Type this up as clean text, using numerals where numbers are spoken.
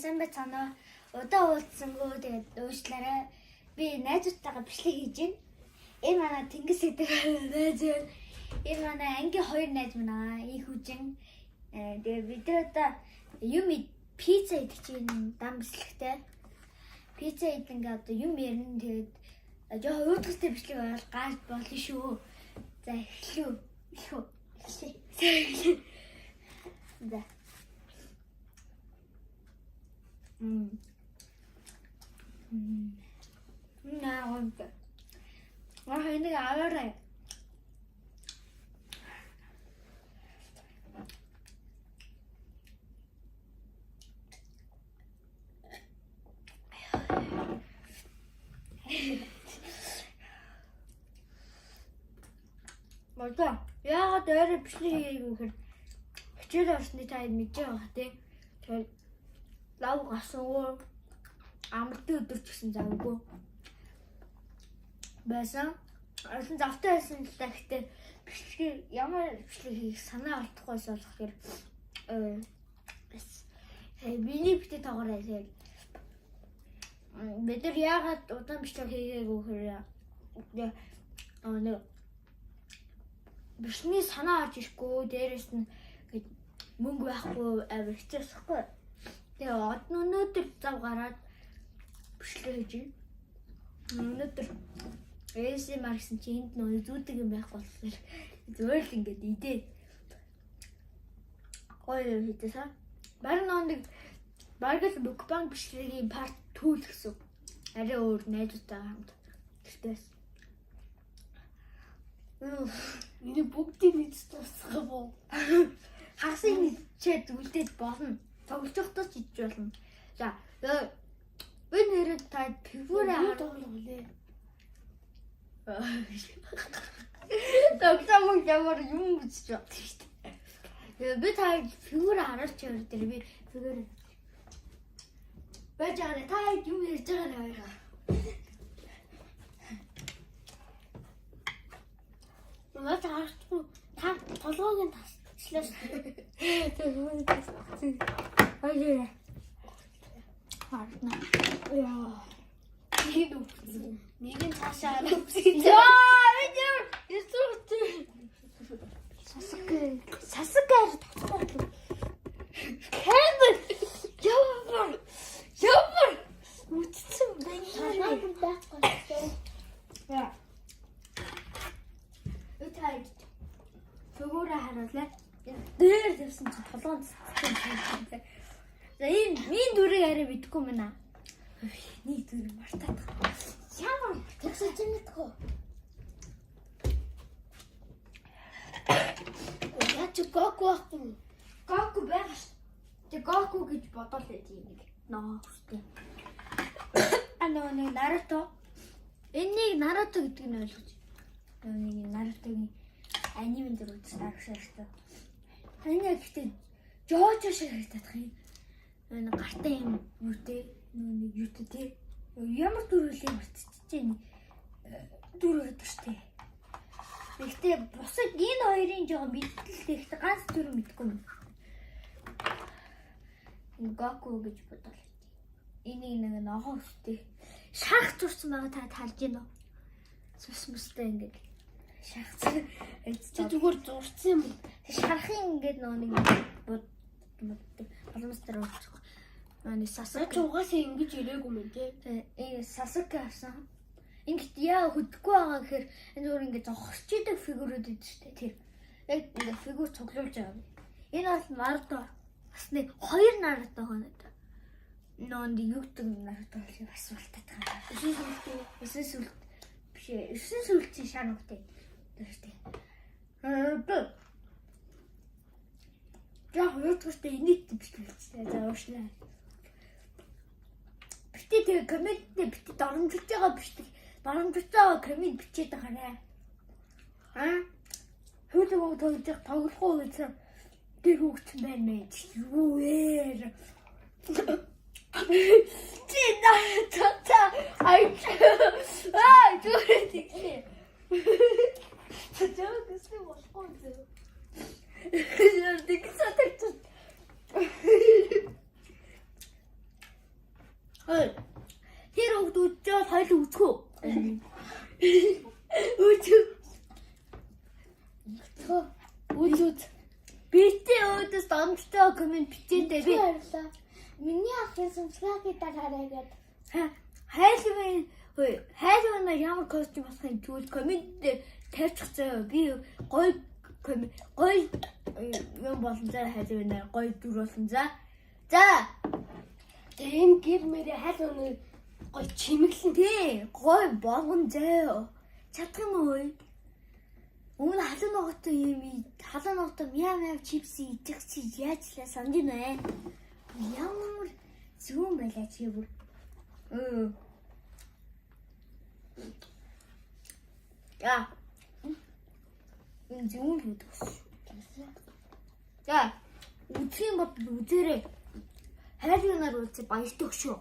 Сайн байцгаана уу? Удаа уулзсангүй тэгээд уучлаарай. Би найзуудтайгаа бичлэг хийж байна. Энэ манай Тэнгис гэдэг найз байна. Энэ манай ангийн хоёр найз байна. Их хүжин. Тэгээд бид одоо юм пицца идэх чинь дан бэлтгэхтэй. Пицца идэнгээ одоо юм ярина. Тэгээд жоо уудгастай бичлэг бол гарч болно шүү. За эхлэв. За. 나온다. 와, 근데 알아래. 맞아. 야, 내를 비리고 그래. хичээл орсны таад мэдэж байгаа тий. Тэгээд лав гасуу амралтын өдөр ч гэсэн завгүй байсан. Орсон завтай байсан л да гэхдээ бичлэг ямар бичлэг хийх санаа алдахгүйс болохоор миний битээ тагаарай тэгээд бид нар яагаад удаан бичлэг хийгээгүй хэрэг нэг бишний санаа авч ирэхгүй дээрээс нь мөнгө байхгүй авир хэцээсэхгүй. Тэгээ өнөөдөр зав гараад бичлэг хийж байна. Өнөөдөр ASMR гэсэн чи энд нөө зүүдэг юм байхгүй болохоор зөвөр л ингээд идээ. Гоё хийдээсаа. Баг л мукбанг бичлэгийн part 2 гэсэн. Арай өөр найзуудтайгаа хамт гэртээс. Миний бүгдийг мэдс дуусгах боо. Хагасыг чид үлдээд болно. Тоглож явахдаа ч идэж болно. За, би нэрээ та фигураа тоглоулээ. Тогтмол ямар юм үзэж байна шүү дээ. Би та фигураа хараач яваа дээр би фигур. Бэж аа та юм ярьж байгаа нэ. Маа таахгүй та толгойг нь таслаас. Ой. Харна. Яа. Нэгэн цаашаа авчихсан. Яа, ясууч. Сасакаар татахгүй. Кэмер. Ямар. Үтцэн байна. Байхгүй. Яа. Өтөй. Фигураа харуулаа. Дээр тавьсан чи толгойд цацсан. За энэ дүрийг арай мэдгүй мэнэ. Нэг дүр мартаад. Ямар тэгсэж мэдгүй. Яач Гоку ахгүй. Гоку байх. Тэг Гоку гэж бодол байдгийг нэг ноо хүсдэг. Нэг Наруто. Энийг Наруто гэдэг нь ойлгож. Нэг Нарутогийн анимен дээр үзсэн аргашааштай. Энэ гэхдээ Жожо шиг харагдах юм. Энэ гартаа юм үүтэй нэг юутэй тий. Ямар дүрэлээ мартчихжээ. Дүр өгдөг штэ. Гэхдээ бусад энэ хоёрын жоо мэдлэлтэй гэхдээ ганц дүр мэдгүй юм. Гоку гэж бодлоо. Энийг нэг ногоо өстэй. Шарх зурсан байгаа та харж байна уу? Цус мөстэй ингэж шахацсан. Чи зүгээр зурсан юм. Шарахын ингээд нэг боломжтой болчих. Манай Сасака угаасаа ингэж ирээгүй мэн тий. Энэ Сасака авсан. Ингээд яа хөдөхгүй байгаа гэхээр энэ зүгээр ингээд зогсчихдаг фигурүүд үү шүү дээ. Тэр яг ингээд фигур цуглуулж байгаа. Энэ бол Наруто. Бас нэг хоёр Наруто хоноо. Нөөнд юу гэдэг Наруто бол асуултад байгаа. Эсвэл сүлт биш ээ. Эсвэл сүлтийн шар нүгтэй. Тэртэй. Яг өөртөө энийг бичлээ. За уушлаа. Битээ тэгээ комменттэй битээ дарамжуулж байгаа бичлэг. Дарамжуулж байгаа коммент бичээд байгаарэ. Хөөдөг тоглох уу гэсэн тэр хөгцөн байна мэн. Юу вэ? Чи та ай зүгээр тийхээ. Чагаа гэсэн болохгүй зөө. Тэгсээ Тэр хөвгд үдчихэл хоёул үцгүү. Үцгүү. Үцгүү. Битээ өөдөөс дамжтай комент бичээдээ би. Миний ахын сумсгааны дараагаад Хайлвана ямар костюм басхын зүйл комент дээр тавьчих заяа. Би гоё юм болон заа хайлвана гоё дүр болсон за. За. энэ гэр мэрэ хайлваны гоё чимэглэн тий гоё болгон заяа. Чадах юм уу? Өмнө халуун ногоотой юм халуун ногоотой мяа чипс идэх чи яаж л санаж байна. Ямар зүүн байлаа чи бүр. Я. Энэ зүүн л үтгс. За. Үтгийн бод үзээрэй. Хайрнаар үзээ баяртай өгшөө.